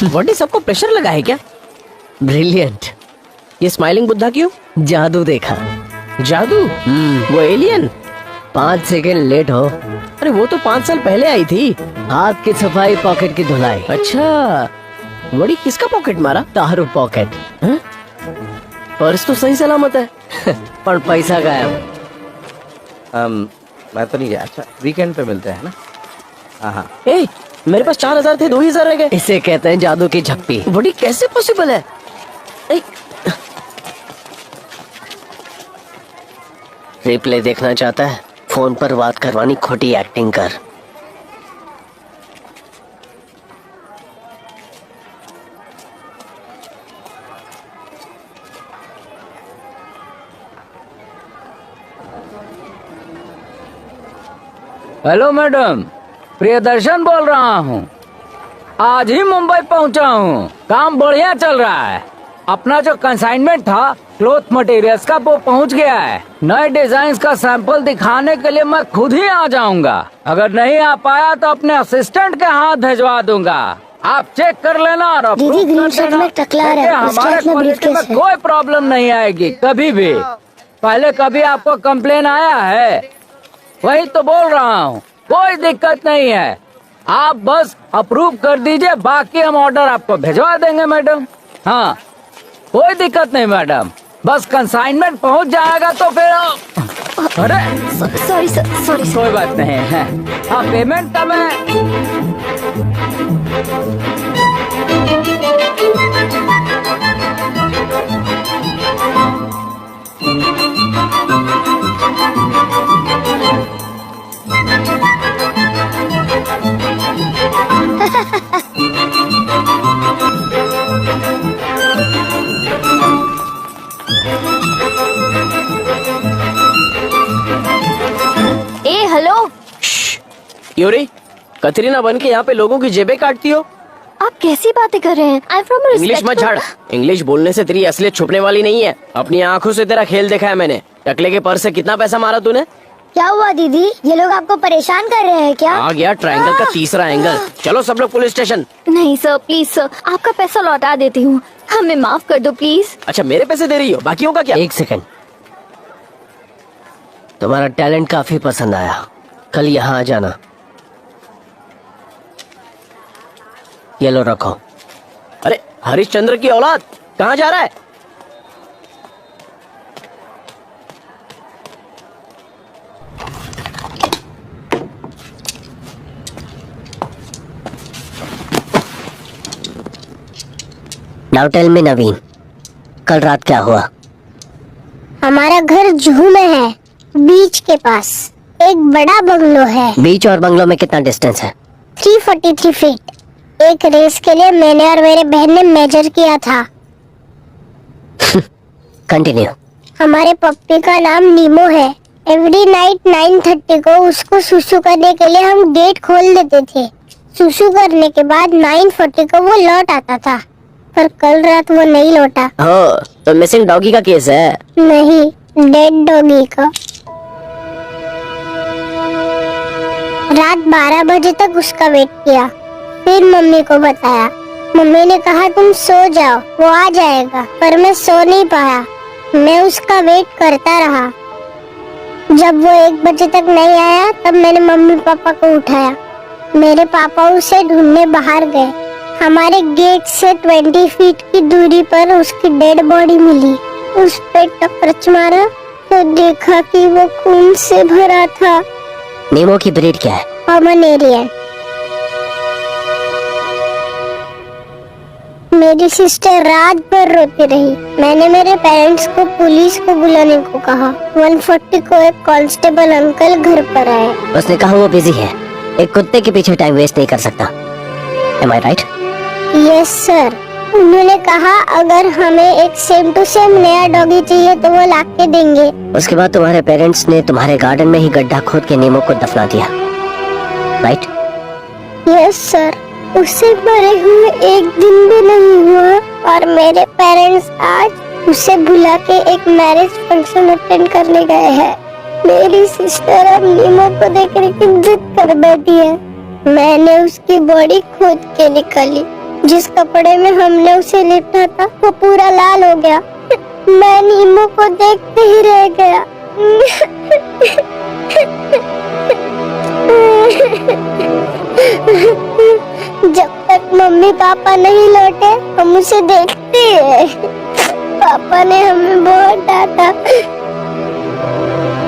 Body सबको pressure लगा है क्या? ब्रिलियंट। ये स्माइलिंग बुद्धा क्यों? जादू देखा। जादू? वो एलियन 5 सेकेंड लेट हो। अरे वो तो 5 साल पहले आई थी। हाथ की सफाई, पॉकेट की धुलाई। अच्छा, बड़ी किसका पॉकेट मारा? तारू पॉकेट। पर्स तो सही सलामत है पर पैसा गायब। मैं तो नहीं गया। अच्छा, वीकेंड पे मिलते हैं ना? हाँ। मेरे पास 4000 थे, 2000 रह गए। इसे कहते हैं जादू की झप्पी। बड़ी कैसे पॉसिबल है? रिप्ले देखना चाहता है? फोन पर बात करवानी, खोटी एक्टिंग कर। हेलो मैडम, प्रियदर्शन बोल रहा हूँ। आज ही मुंबई पहुँचा हूँ। काम बढ़िया चल रहा है। अपना जो कंसाइनमेंट था क्लॉथ मटेरियल्स का, वो पहुँच गया है। नए डिजाइन का सैंपल दिखाने के लिए मैं खुद ही आ जाऊंगा। अगर नहीं आ पाया तो अपने असिस्टेंट के हाथ भिजवा दूंगा। आप चेक कर लेना और दीदी ग्रीन शर्ट में टकला रहा है, उसके हाथ में ब्रीफकेस है। कोई प्रॉब्लम नहीं आएगी कभी भी। पहले कभी आपको कंप्लेन आया है? वही तो बोल रहा हूँ, कोई दिक्कत नहीं है। आप बस अप्रूव कर दीजिए, बाकी हम ऑर्डर आपको भिजवा देंगे मैडम। हाँ, कोई दिक्कत नहीं मैडम, बस कंसाइनमेंट पहुंच जाएगा तो फिर। अरे सॉरी सर, कोई बात नहीं है। हाँ, पेमेंट का मैं हेलो। यूरी, कतरीना बन के यहाँ पे लोगों की जेबें काटती हो? आप कैसी बातें कर रहे हैं? आई एम फ्रॉम इंग्लिश मत झाड़। इंग्लिश बोलने से तेरी असलियत छुपने वाली नहीं है। अपनी आंखों से तेरा खेल देखा है मैंने। टकले के पर्स से कितना पैसा मारा तूने? क्या हुआ दीदी, ये लोग आपको परेशान कर रहे हैं क्या? आ गया ट्रायंगल का तीसरा एंगल। चलो सब लोग पुलिस स्टेशन। नहीं सर, प्लीज सर, आपका पैसा लौटा देती हूँ, हमें माफ कर दो प्लीज। अच्छा, मेरे पैसे दे रही हो, बाकियों का क्या? एक सेकंड, तुम्हारा टैलेंट काफी पसंद आया। कल यहाँ आ जाना। ये लो रखो। अरे हरिश्चंद्र की औलाद, कहाँ जा रहा है? नाउ टेल मी नवीन, कल रात क्या हुआ? हमारा घर जुहू में है, बीच के पास एक बड़ा बंगलो है। बीच और बंगलो में कितना डिस्टेंस है? 343 फीट। एक रेस के लिए मैंने और मेरे बहन ने मेजर किया था। कंटिन्यू। हमारे पप्पी का नाम नीमो है। एवरी नाइट 9:30 को उसको सुसु करने के लिए हम गेट खोल देते थे। सुसु करने के बाद 9:40 को वो लौट आता था, पर कल रात वो नहीं लौटा। हो, तो मिसिंग डॉगी का केस है? नहीं, डेड डॉगी का। रात 12 बजे तक उसका वेट किया, फिर मम्मी को बताया। मम्मी ने कहा तुम सो जाओ, वो आ जाएगा, पर मैं सो नहीं पाया। मैं उसका वेट करता रहा। जब वो 1 बजे तक नहीं आया, तब मैंने मम्मी पापा को उठाया। मेरे पापा उसे ढूंढने बाहर गए। हमारे गेट से 20 फीट की दूरी पर उसकी डेड बॉडी मिली। उस पे टपरच मारा तो देखा कि वो खून से भरा था। नीमो की ब्रीड क्या है? पोमेरेनियन। मेरी सिस्टर रात भर रोती रही। मैंने मेरे पेरेंट्स को पुलिस को बुलाने को कहा। 140 को एक कांस्टेबल अंकल घर पर आए। उसने कहा वो बिजी है, एक कुत्ते के पीछे टाइम वेस्ट नहीं कर सकता। Am I right? Yes sir. उन्होंने कहा अगर हमें एक सेम टू सेम नया डॉगी चाहिए तो वो ला के देंगे। उसके बाद तुम्हारे पेरेंट्स ने तुम्हारे गार्डन में ही गड्ढा खोद के नीमो को दफना दिया, राइट? Yes sir. उसे मरे हुए 1 दिन भी नहीं हुआ और मेरे पेरेंट्स आज उसे बुला के एक मैरिज फंक्शन अटेंड करने गए हैं। मेरी सिस्टर अब नीमो को देखने की जिद कर बैठी है। मैंने उसकी बॉडी खोद के निकाली। जिस कपड़े में हमने उसे लिपटा था वो पूरा लाल हो गया। मैं नीमू को देखते ही रह गया। जब तक मम्मी पापा नहीं लौटे हम उसे देखते रहे। पापा ने हमें बहुत डांटा।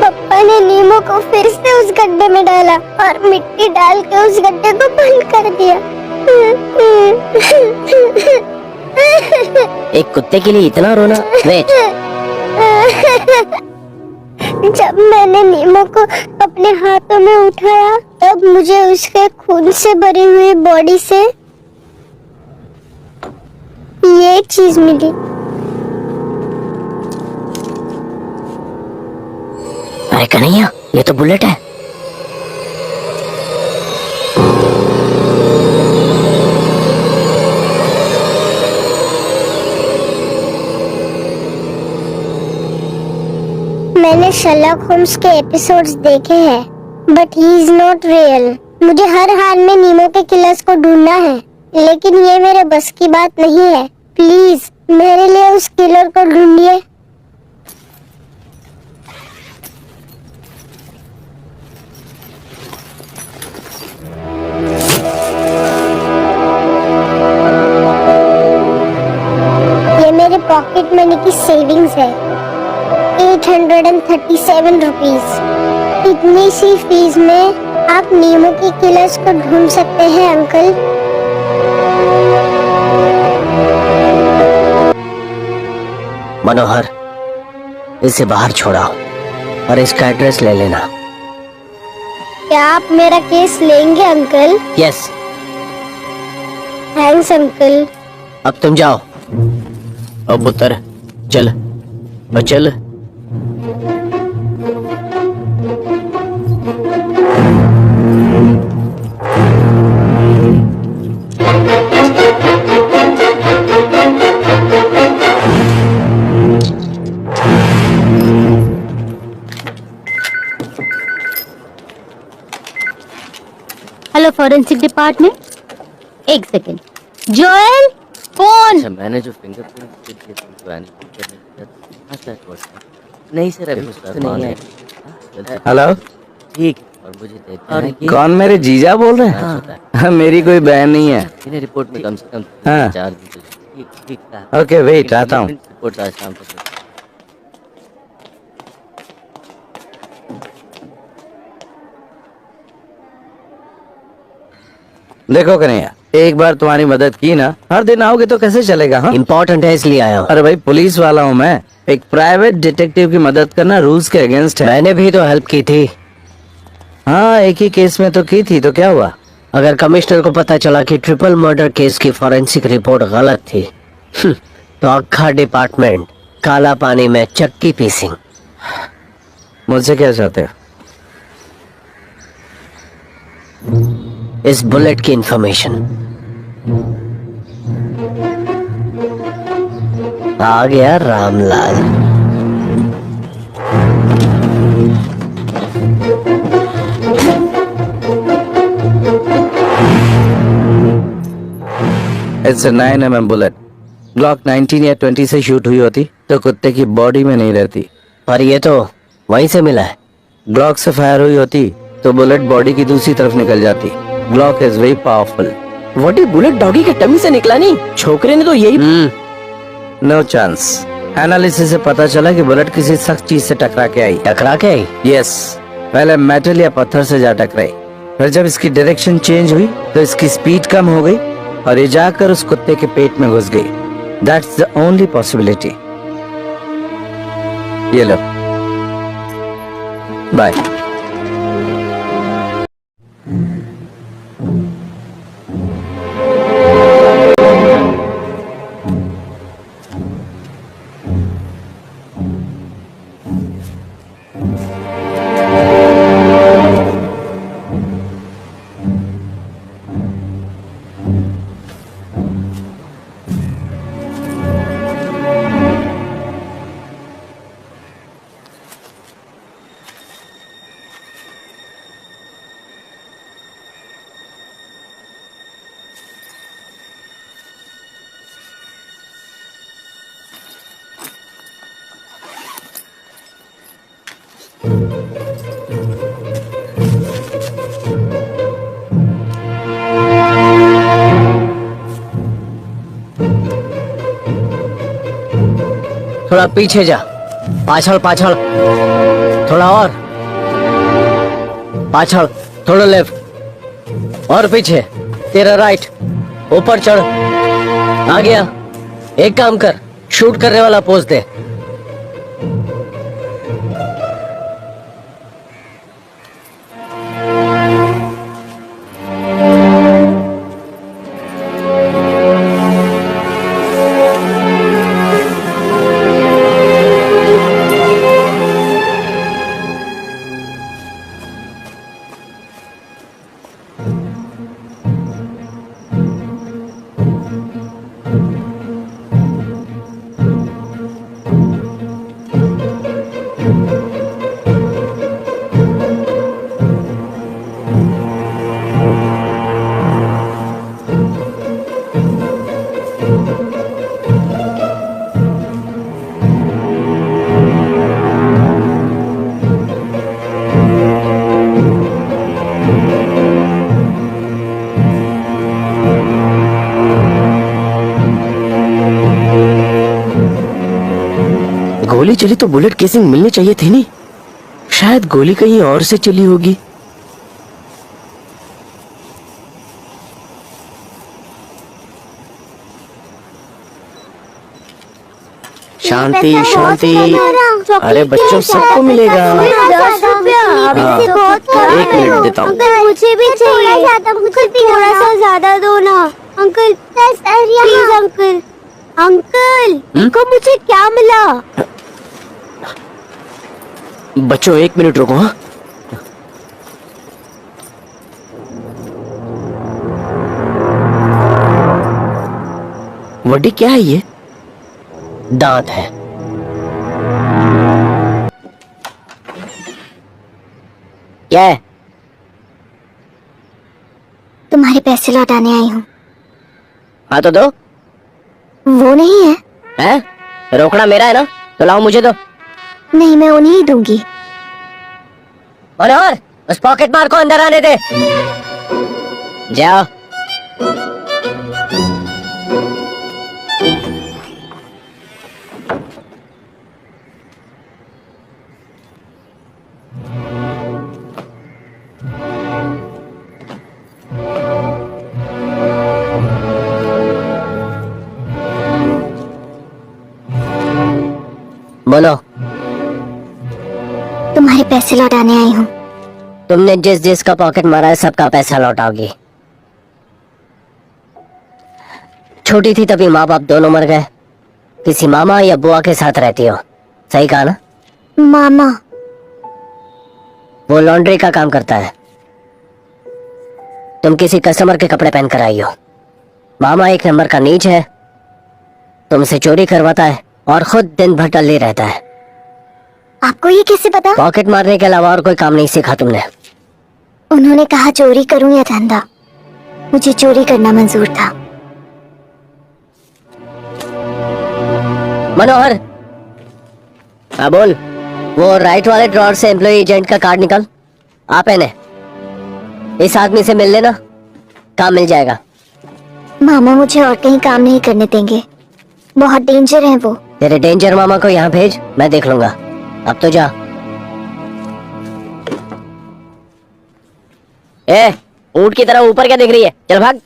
पापा ने नीमू को फिर से उस गड्ढे में डाला और मिट्टी डाल के उस गड्ढे को बंद कर दिया। एक कुत्ते के लिए इतना रोना? वेट, जब मैंने नीमू को अपने हाथों में उठाया तब मुझे उसके खून से भरी हुई बॉडी से ये चीज मिली। अरे कन्हैया, ये तो बुलेट है। मैंने शर्लॉक होम्स के एपिसोड्स देखे हैं but he is not real. मुझे हर हाल में नीमो के किलर्स को ढूंढना है, लेकिन ये मेरे बस की बात नहीं है। प्लीज मेरे लिए उस किलर को ढूंढिए। ये मेरे पॉकेट मनी की सेविंग्स है, 837 रुपीज। इतनी सी फीस में आप नीमो की किलर्स को ढूंढ सकते हैं अंकल। मनोहर, इसे बाहर छोड़ा और इसका एड्रेस ले लेना। क्या आप मेरा केस लेंगे अंकल? यस। Thanks uncle. अब तुम जाओ। ओ पुत्र, चल चल। हेलो फॉरेंसिक डिपार्टमेंट, एक सेकेंड। Joel, phone. अच्छा, मैंने जो फिंगरप्रिंट नहीं सर, अभी नहीं है। हेलो, ठीक। और मुझे देखना है कि कौन मेरे जीजा बोल रहे हैं? हाँ, मेरी कोई बहन नहीं है। इन्हें रिपोर्ट में कम से कम हाँ। 4 दिन तो ठीक ठीक था। ओके वेट, आता हूँ। रिपोर्ट आज शाम तक। देखो कन्हैया, एक बार तुम्हारी मदद की ना, हर दिन आओगे तो कैसे चलेगा? हाँ, इम्पोर्टेंट है इसलिए आया हूँ। अरे भाई, पुलिस वाला हूँ मैं। एक प्राइवेट डिटेक्टिव की मदद करना रूल्स के अगेंस्ट है। मैंने भी तो हेल्प की थी। हाँ, एक ही केस में तो की थी, तो क्या हुआ? अगर कमिश्नर को पता चला कि ट्रिपल मर्डर केस की फॉरेंसिक रिपोर्ट गलत थी, तो अक्खा डिपार्टमेंट काला पानी में चक्की पीसिंग। मुझसे क्या चाहते हो? इस बुलेट की इंफॉर्मेशन। आ गया Ramlal. It's 9mm bullet. Glock 19 या 20 से शूट हुई होती तो कुत्ते की बॉडी में नहीं रहती, पर ये तो वहीं से मिला है। ग्लॉक से फायर हुई होती तो बुलेट बॉडी की दूसरी तरफ निकल जाती। Glock is very powerful. What, ये बुलेट डॉगी के टमी से निकला नहीं? छोकरे ने तो यही नो चांस। एनालिसिस से पता चला कि बुलेट किसी सख्त चीज से टकरा के आई। टकरा के आई? यस, पहले मेटल या पत्थर से जा टकराई, फिर जब इसकी डायरेक्शन चेंज हुई तो इसकी स्पीड कम हो गई और ये जाकर उस कुत्ते के पेट में घुस गई। That's the only possibility. ये लो, बाय। थोड़ा पीछे जा, पाछड़ पाछड़, थोड़ा और पाछड़, थोड़ा लेफ्ट और पीछे, तेरा राइट, ऊपर चढ़, आ गया। एक काम कर, शूट करने वाला पोज दे। गोली चली तो बुलेट केसिंग मिलनी चाहिए थी नहीं, शायद गोली कहीं और से चली होगी। शांति शांति, अरे बच्चों सबको मिलेगा। एक मिनट देता हूँ। मुझे भी चाहिए, अंकल थोड़ा सा ज्यादा दो ना अंकल, प्लीज अंकल। अंकल को मुझे क्या मिला? बच्चों एक मिनट रुको। हाँ, वड्डी क्या है ये? दांत है। क्या है? तुम्हारे पैसे लौटाने आई हूँ। हाँ तो दो। वो नहीं है। हैं? रोकड़ा मेरा है ना, तो लाओ मुझे दो। नहीं, मैं उन्हें ही दूंगी। मनोहर, उस पॉकेट मार को अंदर आने दे। जाओ। बोलो। तुम्हारे पैसे लौटाने आई हूँ। तुमने जिस जिसका पॉकेट मारा है सबका पैसा लौटाओगी। छोटी थी तभी माँ बाप दोनों मर गए, किसी मामा या बुआ के साथ रहती हो। सही कहा ना? मामा। वो लॉन्ड्री का काम करता है, तुम किसी कस्टमर के कपड़े पहन कर आई हो। मामा एक नंबर का नीच है, तुमसे चोरी करवाता है और खुद दिन भर टल्ली रहता है। आपको ये कैसे पता? पॉकेट मारने के अलावा और कोई काम नहीं सीखा तुमने। उन्होंने कहा चोरी करूं या धंधा, मुझे चोरी करना मंजूर था। मनोहर, हाँ बोल। वो राइट वाले ड्रॉर से एम्प्लॉय एजेंट का कार्ड निकाल, आप पहने। इस आदमी से मिल लेना, काम मिल जाएगा। मामा मुझे और कहीं काम नहीं करने देंगे, बहुत डेंजर है वो। तेरे डेंजर मामा को यहाँ भेज, मैं देख लूंगा। अब तो जा। ऊंट की तरह ऊपर क्या देख रही है? चल भाग।